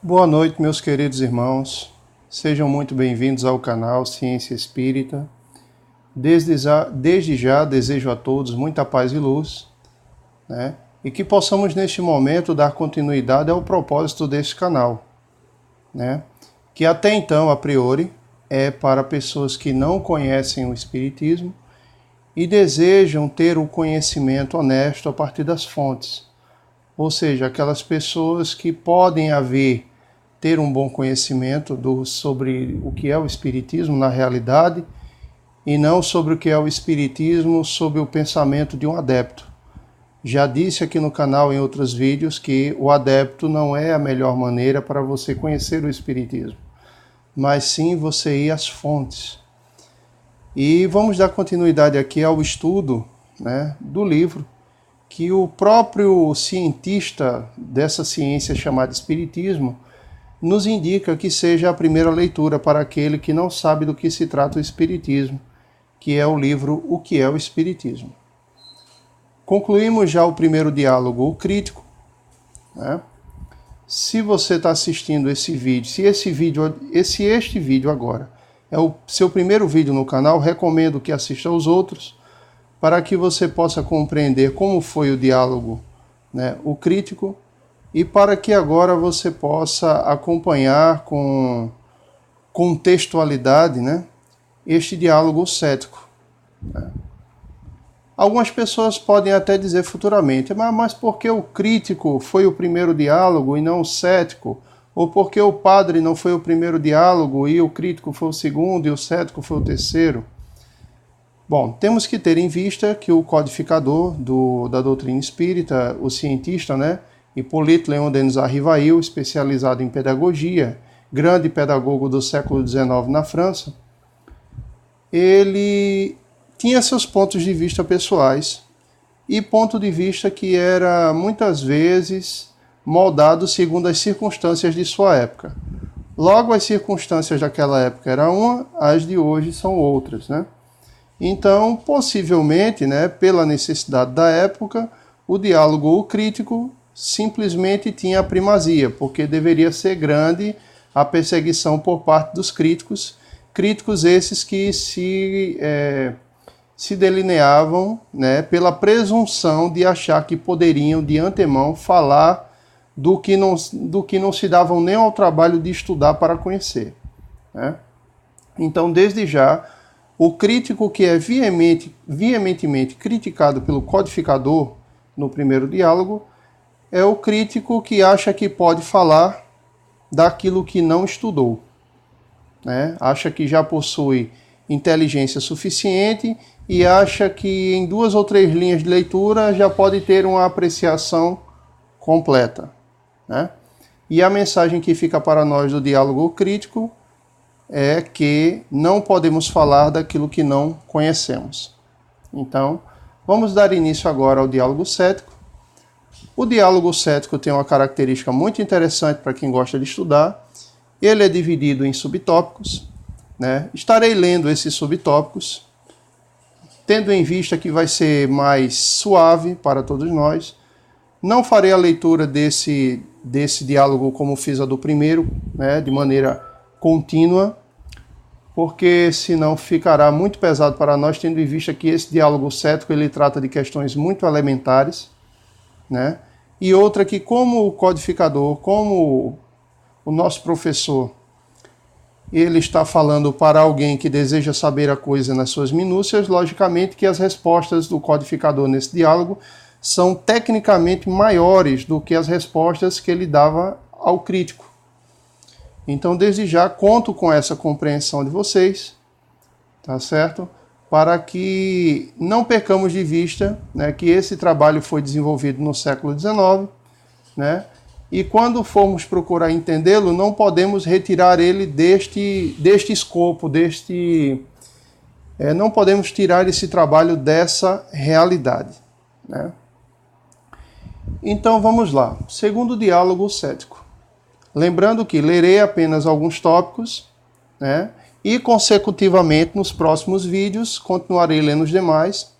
Boa noite, meus queridos irmãos. Sejam muito bem-vindos ao canal Ciência Espírita. Desde já desejo a todos muita paz e luz, né? E que possamos neste momento dar continuidade ao propósito deste canal, né? Que até então, a priori, é para pessoas que não conhecem o Espiritismo e desejam ter o conhecimento honesto a partir das fontes. Ou seja, aquelas pessoas que podem ter um bom conhecimento sobre o que é o Espiritismo na realidade e não sobre o que é o Espiritismo sob o pensamento de um adepto. Já disse aqui no canal em outros vídeos que o adepto não é a melhor maneira para você conhecer o Espiritismo, mas sim você ir às fontes. E vamos dar continuidade aqui ao estudo, né, do livro que o próprio cientista dessa ciência chamada Espiritismo nos indica que seja a primeira leitura para aquele que não sabe do que se trata o Espiritismo, que é o livro O que é o Espiritismo. Concluímos já o primeiro diálogo, o crítico, né? Se você está assistindo esse vídeo, se este vídeo agora é o seu primeiro vídeo no canal, recomendo que assista aos outros, para que você possa compreender como foi o diálogo, né, o crítico, e para que agora você possa acompanhar com contextualidade, né, este diálogo cético, né. Algumas pessoas podem até dizer futuramente, mas por que o crítico foi o primeiro diálogo e não o cético? Ou por que o padre não foi o primeiro diálogo e o crítico foi o segundo e o cético foi o terceiro? Bom, temos que ter em vista que o codificador da doutrina espírita, o cientista, né, Hippolyte Léon Denis Arrivail, especializado em pedagogia, grande pedagogo do século XIX na França, ele tinha seus pontos de vista pessoais e ponto de vista que era muitas vezes moldado segundo as circunstâncias de sua época. Logo, as circunstâncias daquela época eram uma, as de hoje são outras, né? Então, possivelmente, né, pela necessidade da época, o diálogo crítico simplesmente tinha a primazia, porque deveria ser grande a perseguição por parte dos críticos esses que se delineavam, né, pela presunção de achar que poderiam, de antemão, falar do que não se davam nem ao trabalho de estudar para conhecer, né? Então, desde já, o crítico que é veementemente criticado pelo codificador no primeiro diálogo é o crítico que acha que pode falar daquilo que não estudou, né? Acha que já possui inteligência suficiente e acha que em 2 ou 3 linhas de leitura já pode ter uma apreciação completa, né? E a mensagem que fica para nós do diálogo crítico é que não podemos falar daquilo que não conhecemos. Então, vamos dar início agora ao diálogo cético. O diálogo cético tem uma característica muito interessante para quem gosta de estudar. Ele é dividido em subtópicos, né? Estarei lendo esses subtópicos, tendo em vista que vai ser mais suave para todos nós. Não farei a leitura desse diálogo como fiz a do primeiro, né, de maneira contínua, porque senão ficará muito pesado para nós, tendo em vista que esse diálogo cético ele trata de questões muito elementares, né? E outra que, como o codificador, como o nosso professor, ele está falando para alguém que deseja saber a coisa nas suas minúcias, logicamente que as respostas do codificador nesse diálogo são tecnicamente maiores do que as respostas que ele dava ao crítico. Então, desde já, conto com essa compreensão de vocês, tá certo? Para que não percamos de vista, né, que esse trabalho foi desenvolvido no século XIX, né? E quando formos procurar entendê-lo, não podemos retirar ele deste escopo, não podemos tirar esse trabalho dessa realidade, né? Então, vamos lá. Segundo diálogo cético. Lembrando que lerei apenas alguns tópicos, né? E consecutivamente nos próximos vídeos continuarei lendo os demais,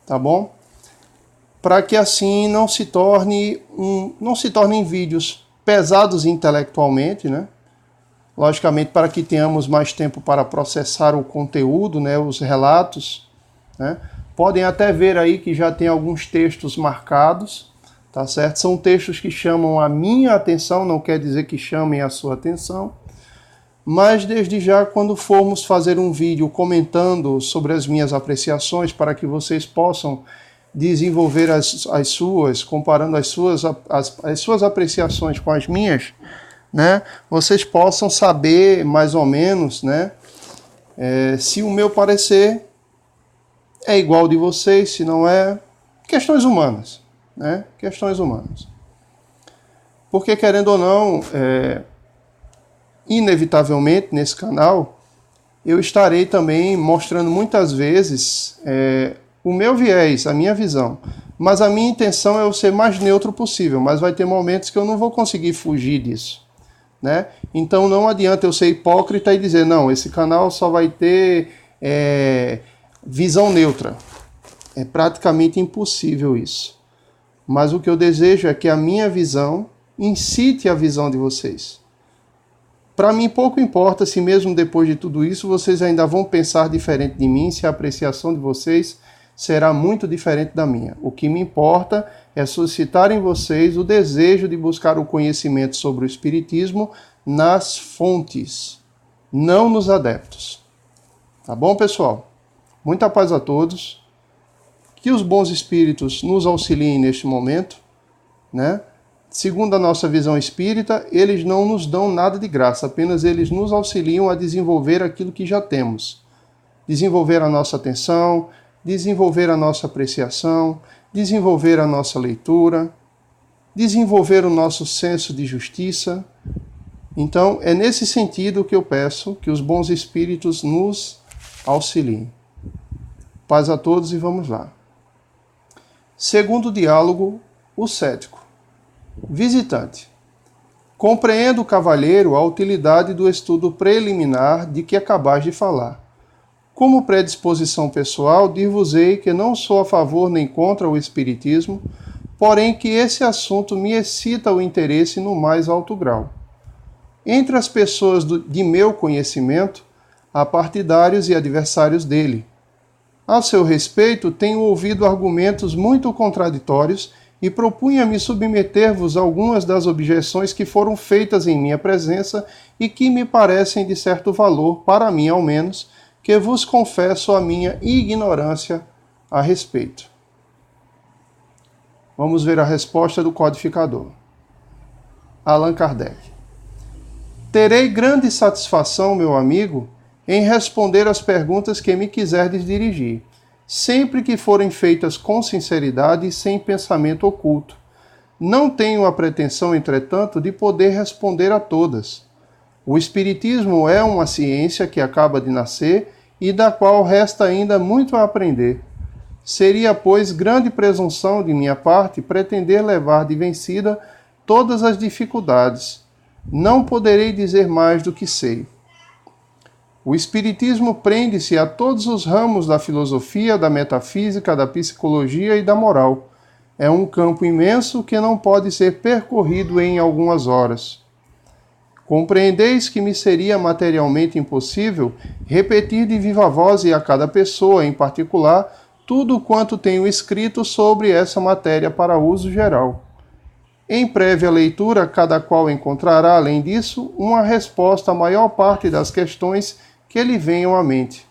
tá bom? Para que assim não se tornem vídeos pesados intelectualmente, né? Logicamente, para que tenhamos mais tempo para processar o conteúdo, né? Os relatos, né? Podem até ver aí que já tem alguns textos marcados, tá certo? São textos que chamam a minha atenção, não quer dizer que chamem a sua atenção. Mas desde já, quando formos fazer um vídeo comentando sobre as minhas apreciações, para que vocês possam desenvolver as suas, comparando as suas apreciações com as minhas, né? Vocês possam saber mais ou menos, né? Se o meu parecer é igual ao de vocês, se não é. Questões humanas, né? Questões humanas. Porque, querendo ou não, inevitavelmente, nesse canal, eu estarei também mostrando muitas vezes o meu viés, a minha visão. Mas a minha intenção é eu ser mais neutro possível, mas vai ter momentos que eu não vou conseguir fugir disso, né? Então não adianta eu ser hipócrita e dizer, não, esse canal só vai ter visão neutra. É praticamente impossível isso. Mas o que eu desejo é que a minha visão incite a visão de vocês. Para mim, pouco importa se mesmo depois de tudo isso, vocês ainda vão pensar diferente de mim, se a apreciação de vocês será muito diferente da minha. O que me importa é suscitar em vocês o desejo de buscar o conhecimento sobre o Espiritismo nas fontes, não nos adeptos. Tá bom, pessoal? Muita paz a todos. Que os bons espíritos nos auxiliem neste momento, né? Segundo a nossa visão espírita, eles não nos dão nada de graça, apenas eles nos auxiliam a desenvolver aquilo que já temos. Desenvolver a nossa atenção, desenvolver a nossa apreciação, desenvolver a nossa leitura, desenvolver o nosso senso de justiça. Então, é nesse sentido que eu peço que os bons espíritos nos auxiliem. Paz a todos e vamos lá. Segundo diálogo, o cético. Visitante. Compreendo, cavalheiro, a utilidade do estudo preliminar de que acabais de falar. Como predisposição pessoal, dir-vos-ei que não sou a favor nem contra o espiritismo, porém que esse assunto me excita o interesse no mais alto grau. Entre as pessoas de meu conhecimento, há partidários e adversários dele. A seu respeito, tenho ouvido argumentos muito contraditórios e propunha-me submeter-vos algumas das objeções que foram feitas em minha presença e que me parecem de certo valor, para mim ao menos, que vos confesso a minha ignorância a respeito. Vamos ver a resposta do codificador. Allan Kardec. Terei grande satisfação, meu amigo, em responder às perguntas que me quiserdes dirigir, sempre que forem feitas com sinceridade e sem pensamento oculto. Não tenho a pretensão, entretanto, de poder responder a todas. O Espiritismo é uma ciência que acaba de nascer e da qual resta ainda muito a aprender. Seria, pois, grande presunção de minha parte pretender levar de vencida todas as dificuldades. Não poderei dizer mais do que sei. O Espiritismo prende-se a todos os ramos da filosofia, da metafísica, da psicologia e da moral. É um campo imenso que não pode ser percorrido em algumas horas. Compreendeis que me seria materialmente impossível repetir de viva voz e a cada pessoa, em particular, tudo quanto tenho escrito sobre essa matéria para uso geral. Em prévia leitura, cada qual encontrará, além disso, uma resposta à maior parte das questões que lhe venham à mente.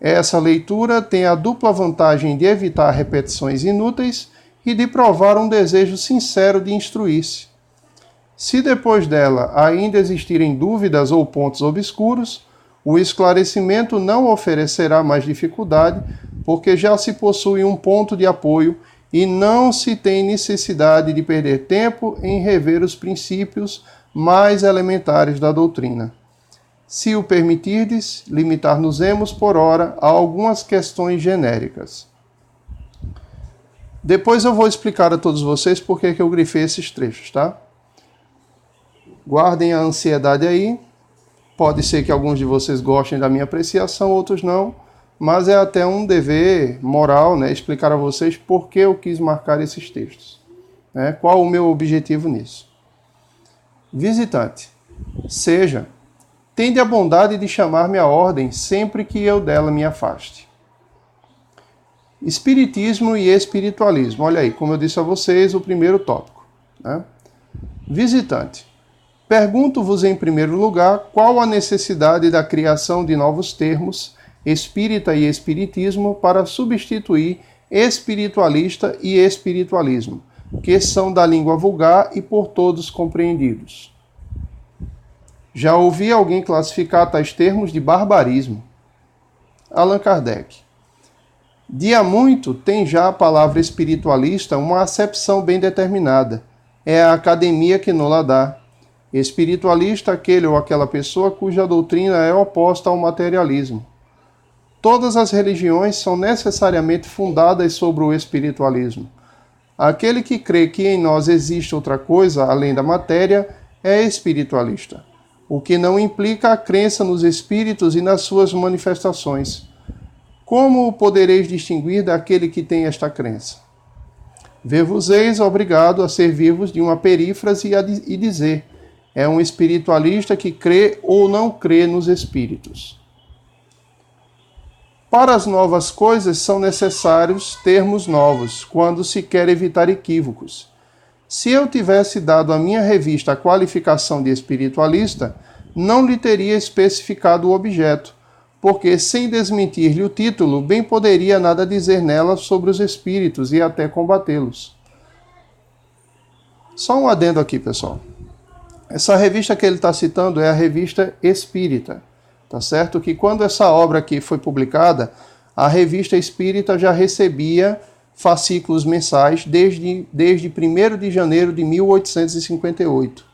Essa leitura tem a dupla vantagem de evitar repetições inúteis e de provar um desejo sincero de instruir-se. Se depois dela ainda existirem dúvidas ou pontos obscuros, o esclarecimento não oferecerá mais dificuldade, porque já se possui um ponto de apoio e não se tem necessidade de perder tempo em rever os princípios mais elementares da doutrina. Se o permitirdes, limitar-nos-emos por ora a algumas questões genéricas. Depois eu vou explicar a todos vocês por que eu grifei esses trechos, tá? Guardem a ansiedade aí. Pode ser que alguns de vocês gostem da minha apreciação, outros não. Mas é até um dever moral, né, explicar a vocês por que eu quis marcar esses textos. Né? Qual o meu objetivo nisso. Visitante, seja, tende a bondade de chamar-me à ordem sempre que eu dela me afaste. Espiritismo e espiritualismo. Olha aí, como eu disse a vocês, o primeiro tópico, né? Visitante, pergunto-vos em primeiro lugar qual a necessidade da criação de novos termos, espírita e espiritismo, para substituir espiritualista e espiritualismo, que são da língua vulgar e por todos compreendidos. Já ouvi alguém classificar tais termos de barbarismo. Allan Kardec. De há muito tem já a palavra espiritualista uma acepção bem determinada. É a academia que não la dá. Espiritualista, aquele ou aquela pessoa cuja doutrina é oposta ao materialismo. Todas as religiões são necessariamente fundadas sobre o espiritualismo. Aquele que crê que em nós existe outra coisa além da matéria é espiritualista, o que não implica a crença nos espíritos e nas suas manifestações. Como o podereis distinguir daquele que tem esta crença? Ver-vos-eis obrigado a servir-vos de uma perífrase e dizer: é um espiritualista que crê ou não crê nos espíritos. Para as novas coisas são necessários termos novos, quando se quer evitar equívocos. Se eu tivesse dado à minha revista a qualificação de espiritualista, não lhe teria especificado o objeto, porque, sem desmentir-lhe o título, bem poderia nada dizer nela sobre os espíritos e até combatê-los. Só um adendo aqui, pessoal. Essa revista que ele está citando é a Revista Espírita. Tá certo? Que quando essa obra aqui foi publicada, a Revista Espírita já recebia fascículos mensais desde 1º de janeiro de 1858.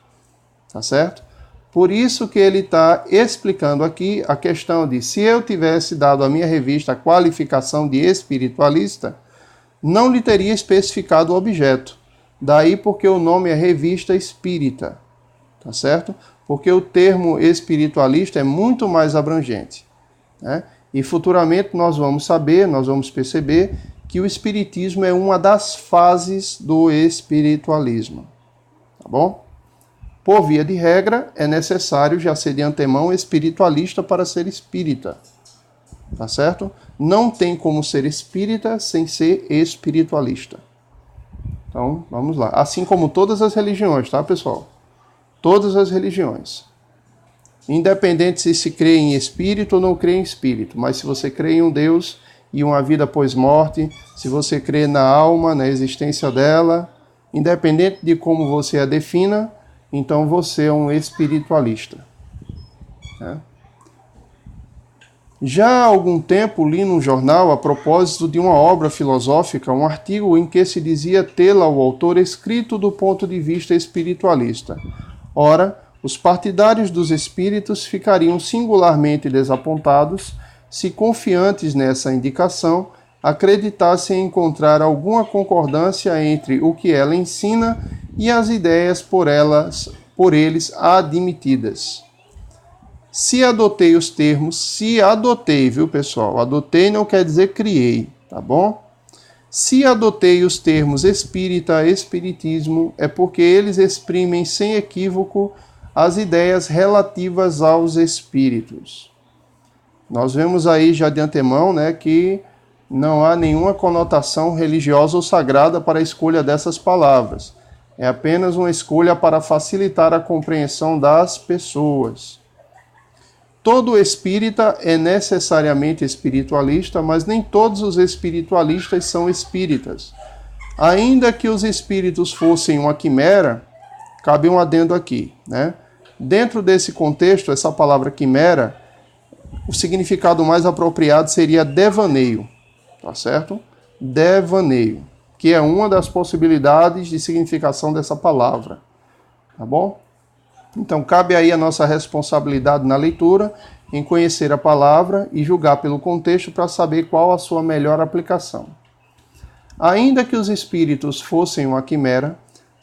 Tá certo? Por isso que ele está explicando aqui a questão de se eu tivesse dado à minha revista a qualificação de espiritualista, não lhe teria especificado o objeto. Daí porque o nome é Revista Espírita. Tá certo? Porque o termo espiritualista é muito mais abrangente, né? E futuramente nós vamos perceber que o espiritismo é uma das fases do espiritualismo. Tá bom? Por via de regra, é necessário já ser de antemão espiritualista para ser espírita. Tá certo? Não tem como ser espírita sem ser espiritualista. Então, vamos lá. Assim como todas as religiões, tá, pessoal? Todas as religiões. Independente se crê em espírito ou não crê em espírito, mas se você crê em um Deus e uma vida após morte, se você crê na alma, na existência dela, independente de como você a defina, então você é um espiritualista. Né? Já há algum tempo li num jornal, a propósito de uma obra filosófica, um artigo em que se dizia tê-la o autor escrito do ponto de vista espiritualista. Ora, os partidários dos espíritos ficariam singularmente desapontados se, confiantes nessa indicação, acreditassem encontrar alguma concordância entre o que ela ensina e as ideias por eles admitidas. Se adotei os termos, viu, pessoal? Adotei não quer dizer criei, tá bom? Se adotei os termos espírita, espiritismo, é porque eles exprimem sem equívoco as ideias relativas aos espíritos. Nós vemos aí já de antemão, né, que não há nenhuma conotação religiosa ou sagrada para a escolha dessas palavras. É apenas uma escolha para facilitar a compreensão das pessoas. Todo espírita é necessariamente espiritualista, mas nem todos os espiritualistas são espíritas. Ainda que os espíritos fossem uma quimera, cabe um adendo aqui, né? Dentro desse contexto, essa palavra quimera, o significado mais apropriado seria devaneio, tá certo? Devaneio, que é uma das possibilidades de significação dessa palavra, tá bom? Então, cabe aí a nossa responsabilidade na leitura, em conhecer a palavra e julgar pelo contexto para saber qual a sua melhor aplicação. Ainda que os espíritos fossem uma quimera,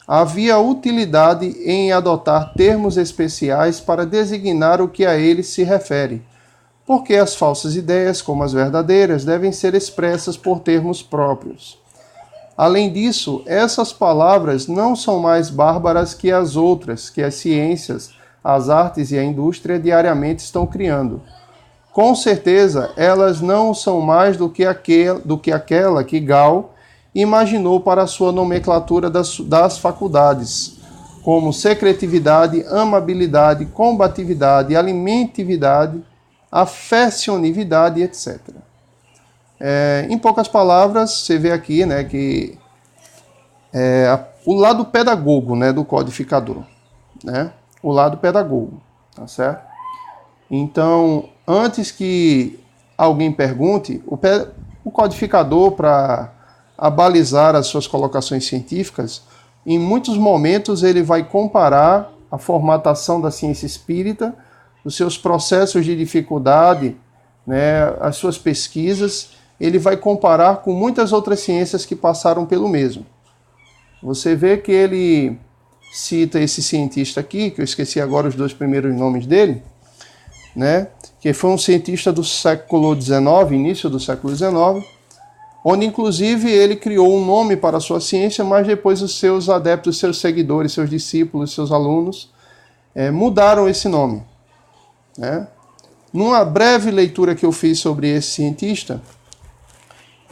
havia utilidade em adotar termos especiais para designar o que a eles se refere, porque as falsas ideias, como as verdadeiras, devem ser expressas por termos próprios. Além disso, essas palavras não são mais bárbaras que as outras, que as ciências, as artes e a indústria diariamente estão criando. Com certeza, elas não são mais do que aquela que Gall imaginou para a sua nomenclatura das faculdades, como secretividade, amabilidade, combatividade, alimentividade, afecionividade, etc. Em poucas palavras, você vê aqui, né, que o lado pedagogo, né, do codificador, né? O lado pedagogo, tá certo? Então, antes que alguém pergunte, o codificador, para abalizar as suas colocações científicas, em muitos momentos ele vai comparar a formatação da ciência espírita, os seus processos de dificuldade, né, as suas pesquisas, ele vai comparar com muitas outras ciências que passaram pelo mesmo. Você vê que ele cita esse cientista aqui, que eu esqueci agora os 2 primeiros nomes dele, né, que foi um cientista do século XIX, início do século XIX, onde inclusive ele criou um nome para a sua ciência, mas depois os seus adeptos, seus seguidores, seus discípulos, seus alunos mudaram esse nome, né? Numa breve leitura que eu fiz sobre esse cientista,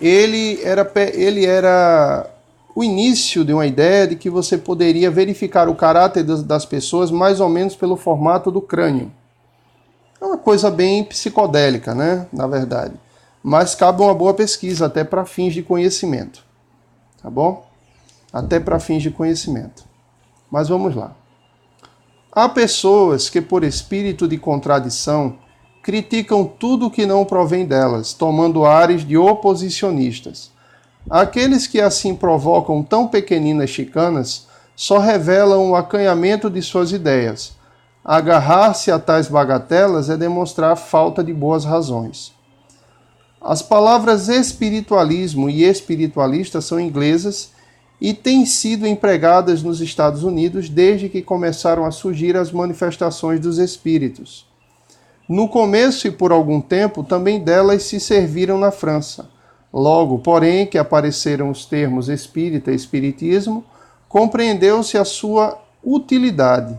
ele era o início de uma ideia de que você poderia verificar o caráter das pessoas mais ou menos pelo formato do crânio. É uma coisa bem psicodélica, né? Na verdade. Mas cabe uma boa pesquisa, até para fins de conhecimento. Tá bom? Até para fins de conhecimento. Mas vamos lá. Há pessoas que, por espírito de contradição, criticam tudo que não provém delas, tomando ares de oposicionistas. Aqueles que assim provocam tão pequeninas chicanas só revelam o acanhamento de suas ideias. Agarrar-se a tais bagatelas é demonstrar falta de boas razões. As palavras espiritualismo e espiritualista são inglesas e têm sido empregadas nos Estados Unidos desde que começaram a surgir as manifestações dos espíritos. No começo e por algum tempo também delas se serviram na França. Logo, porém, que apareceram os termos espírita e espiritismo, compreendeu-se a sua utilidade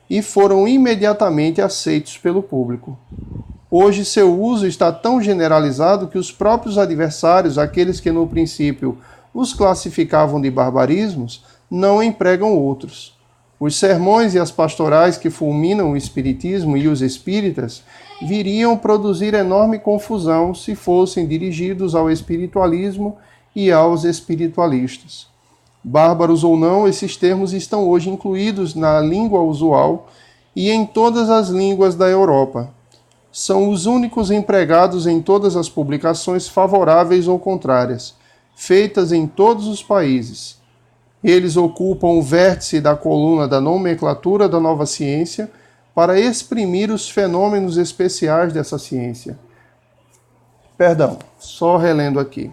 e foram imediatamente aceitos pelo público. Hoje seu uso está tão generalizado que os próprios adversários, aqueles que no princípio os classificavam de barbarismos, não empregam outros. Os sermões e as pastorais que fulminam o espiritismo e os espíritas viriam produzir enorme confusão se fossem dirigidos ao espiritualismo e aos espiritualistas. Bárbaros ou não, esses termos estão hoje incluídos na língua usual e em todas as línguas da Europa. São os únicos empregados em todas as publicações favoráveis ou contrárias, feitas em todos os países. Eles ocupam o vértice da coluna da nomenclatura da nova ciência para exprimir os fenômenos especiais dessa ciência. Perdão, só relendo aqui.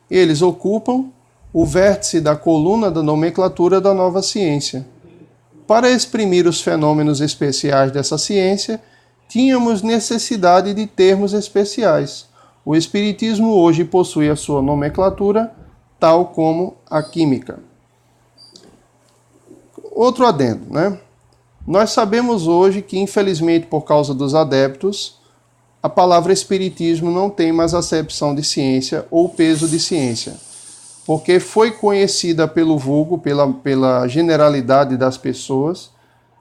Eles ocupam o vértice da coluna da nomenclatura da nova ciência. Para exprimir os fenômenos especiais dessa ciência, tínhamos necessidade de termos especiais. O espiritismo hoje possui a sua nomenclatura, tal como a química. Outro adendo, né? Nós sabemos hoje que, infelizmente, por causa dos adeptos, a palavra espiritismo não tem mais acepção de ciência ou peso de ciência, porque foi conhecida pelo vulgo, pela generalidade das pessoas,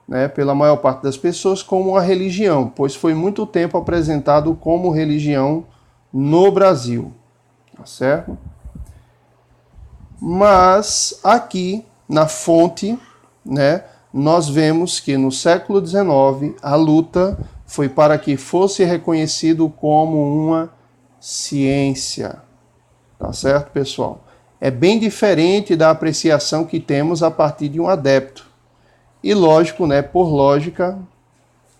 né, pela maior parte das pessoas, como uma religião, pois foi muito tempo apresentado como religião no Brasil, tá certo? Mas aqui, na fonte, né, nós vemos que no século XIX a luta foi para que fosse reconhecido como uma ciência. Tá certo, pessoal? É bem diferente da apreciação que temos a partir de um adepto. E lógico, né, por lógica,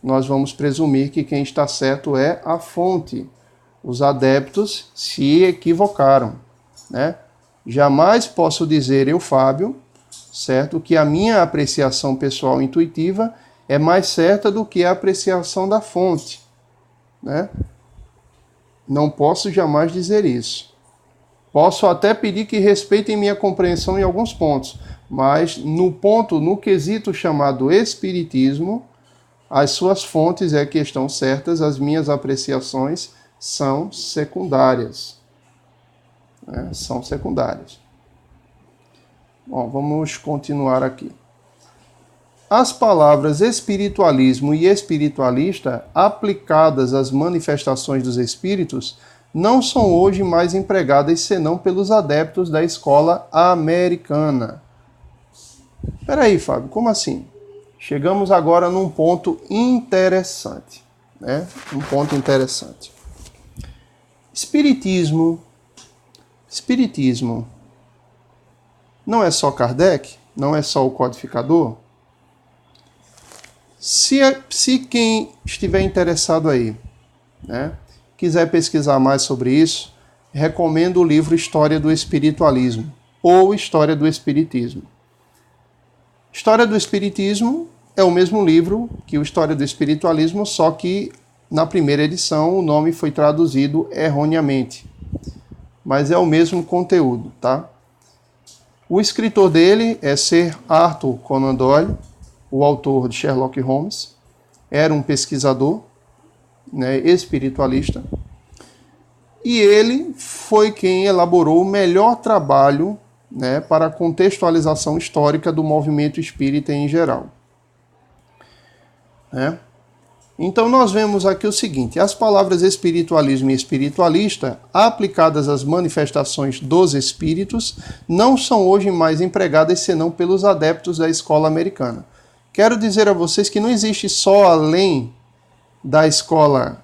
nós vamos presumir que quem está certo é a fonte. Os adeptos se equivocaram, né? Jamais posso dizer eu, Fábio, certo, que a minha apreciação pessoal intuitiva é mais certa do que a apreciação da fonte, né? Não posso jamais dizer isso. Posso até pedir que respeitem minha compreensão em alguns pontos, mas no quesito chamado espiritismo, as suas fontes é que estão certas, as minhas apreciações são secundárias. São secundárias. Bom, vamos continuar aqui. As palavras espiritualismo e espiritualista, aplicadas às manifestações dos espíritos, não são hoje mais empregadas senão pelos adeptos da escola americana. Espera aí, Fábio, como assim? Chegamos agora num ponto interessante, né? Um ponto interessante. Espiritismo não é só Kardec? Não é só o codificador? Se quem estiver interessado aí, né, quiser pesquisar mais sobre isso, recomendo o livro História do Espiritualismo ou História do Espiritismo. História do Espiritismo é o mesmo livro que o História do Espiritualismo, só que na primeira edição o nome foi traduzido erroneamente. Mas é o mesmo conteúdo, tá? O escritor dele é Sir Arthur Conan Doyle, o autor de Sherlock Holmes. Era um pesquisador, né, espiritualista. E ele foi quem elaborou o melhor trabalho, né, para a contextualização histórica do movimento espírita em geral. Né? Então nós vemos aqui o seguinte: as palavras espiritualismo e espiritualista, aplicadas às manifestações dos espíritos, não são hoje mais empregadas senão pelos adeptos da escola americana. Quero dizer a vocês que não existe só além da escola,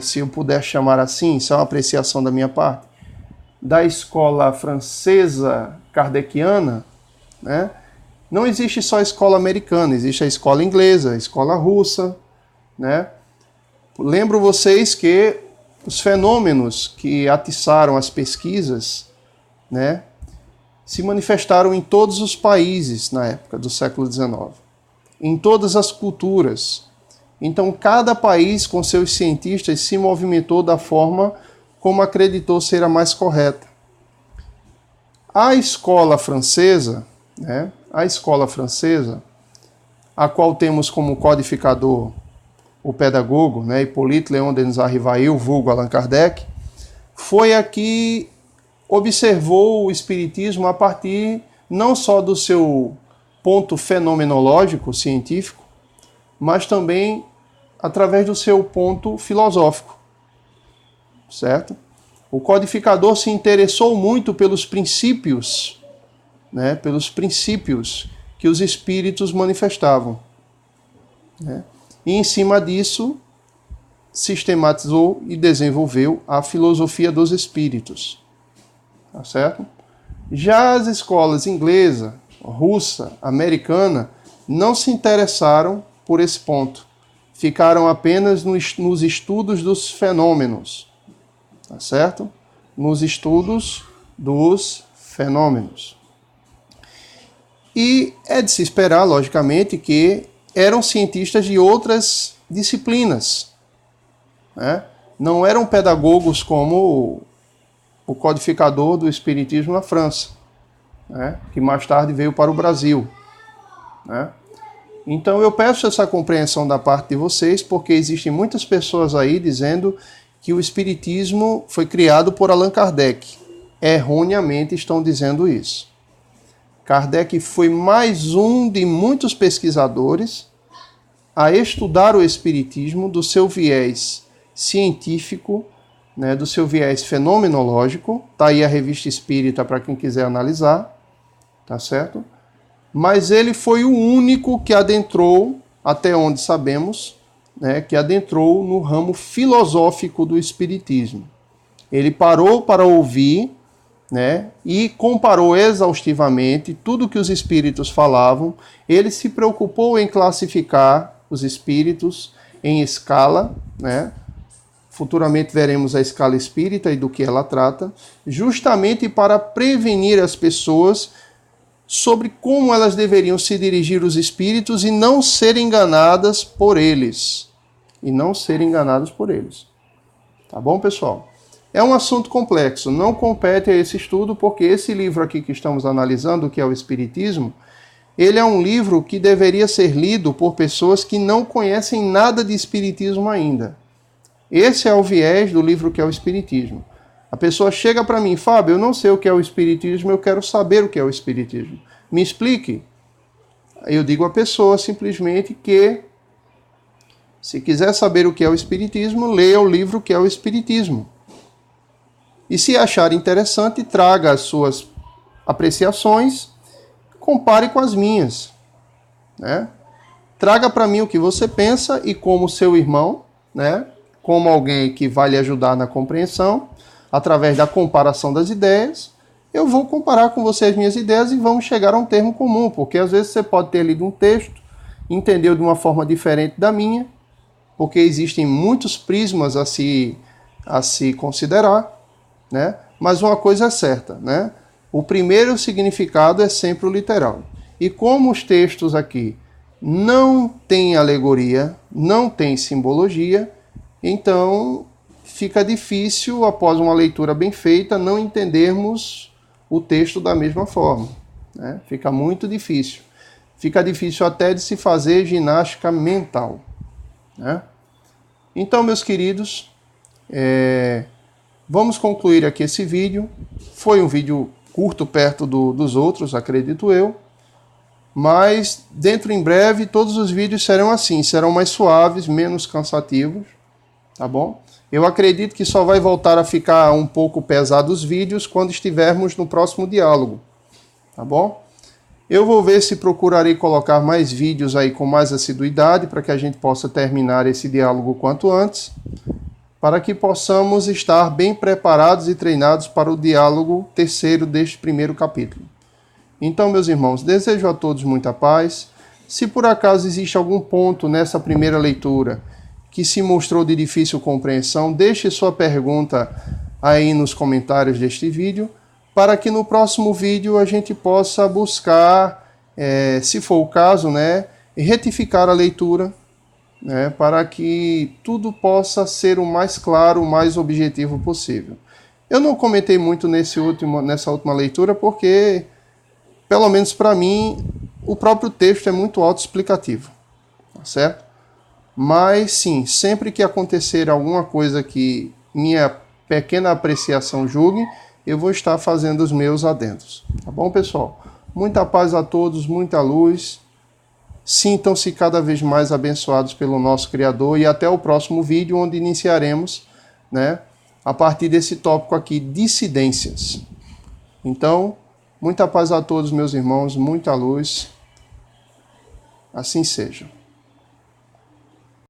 se eu puder chamar assim, isso é uma apreciação da minha parte, da escola francesa kardeciana, né? Não existe só a escola americana, existe a escola inglesa, a escola russa, né? Lembro vocês que os fenômenos que atiçaram as pesquisas, né, se manifestaram em todos os países na época do século XIX, em todas as culturas. Então, cada país, com seus cientistas, se movimentou da forma como acreditou ser a mais correta. A escola francesa, né, a qual temos como codificador o pedagogo, né, Hippolyte Léon Denis Rivail, vulgo Allan Kardec, foi a que observou o espiritismo a partir não só do seu ponto fenomenológico, científico, mas também através do seu ponto filosófico, certo? O codificador se interessou muito pelos princípios, né, que os espíritos manifestavam, né? E em cima disso, sistematizou e desenvolveu a filosofia dos espíritos, tá certo? Já as escolas inglesa, russa, americana, não se interessaram por esse ponto. Ficaram apenas nos estudos dos fenômenos, tá certo? Nos estudos dos fenômenos. E é de se esperar, logicamente, que eram cientistas de outras disciplinas, né? Não eram pedagogos como o codificador do espiritismo na França, né, que mais tarde veio para o Brasil, né? Então eu peço essa compreensão da parte de vocês, porque existem muitas pessoas aí dizendo que o espiritismo foi criado por Allan Kardec. Erroneamente estão dizendo isso. Kardec foi mais um de muitos pesquisadores a estudar o espiritismo do seu viés científico, né, do seu viés fenomenológico. Está aí a Revista Espírita para quem quiser analisar, tá certo? Mas ele foi o único que adentrou, até onde sabemos, né, que adentrou no ramo filosófico do espiritismo. Ele parou para ouvir, né, e comparou exaustivamente tudo que os espíritos falavam. Ele se preocupou em classificar os espíritos em escala, né? Futuramente veremos a escala espírita e do que ela trata, justamente para prevenir as pessoas sobre como elas deveriam se dirigir aos espíritos e não serem enganadas por eles. Tá bom, pessoal? É um assunto complexo, não compete a esse estudo, porque esse livro aqui que estamos analisando, que é o Espiritismo, ele é um livro que deveria ser lido por pessoas que não conhecem nada de Espiritismo ainda. Esse é o viés do livro que é o Espiritismo. A pessoa chega para mim, Fábio, eu não sei o que é o Espiritismo, eu quero saber o que é o Espiritismo. Me explique. Eu digo à pessoa simplesmente que, se quiser saber o que é o Espiritismo, leia o livro que é o Espiritismo. E se achar interessante, traga as suas apreciações, compare com as minhas, né? Traga para mim o que você pensa e como seu irmão, né? Como alguém que vai lhe ajudar na compreensão, através da comparação das ideias, eu vou comparar com você as minhas ideias e vamos chegar a um termo comum, porque às vezes você pode ter lido um texto, entendeu de uma forma diferente da minha, porque existem muitos prismas a se considerar, né? Mas uma coisa é certa, né? O primeiro significado é sempre o literal. E como os textos aqui não têm alegoria, não têm simbologia, então fica difícil, após uma leitura bem feita, não entendermos o texto da mesma forma, né? Fica muito difícil. Fica difícil até de se fazer ginástica mental, né? Então, meus queridos, vamos concluir aqui esse vídeo. Foi um vídeo curto perto dos outros, acredito eu. Mas, dentro em breve, todos os vídeos serão assim. Serão mais suaves, menos cansativos. Tá bom? Eu acredito que só vai voltar a ficar um pouco pesado os vídeos quando estivermos no próximo diálogo. Tá bom? Eu vou ver se procurarei colocar mais vídeos aí com mais assiduidade para que a gente possa terminar esse diálogo quanto antes, para que possamos estar bem preparados e treinados para o diálogo terceiro deste primeiro capítulo. Então, meus irmãos, desejo a todos muita paz. Se por acaso existe algum ponto nessa primeira leitura que se mostrou de difícil compreensão, deixe sua pergunta aí nos comentários deste vídeo, para que no próximo vídeo a gente possa buscar, se for o caso, né, retificar a leitura, né, para que tudo possa ser o mais claro, o mais objetivo possível. Eu não comentei muito nessa última leitura porque, pelo menos para mim, o próprio texto é muito autoexplicativo, tá certo? Mas sim, sempre que acontecer alguma coisa que minha pequena apreciação julgue, eu vou estar fazendo os meus adendos. Tá bom, pessoal? Muita paz a todos, muita luz. Sintam-se cada vez mais abençoados pelo nosso Criador e até o próximo vídeo, onde iniciaremos, né, a partir desse tópico aqui, dissidências. Então, muita paz a todos, meus irmãos, muita luz. Assim seja.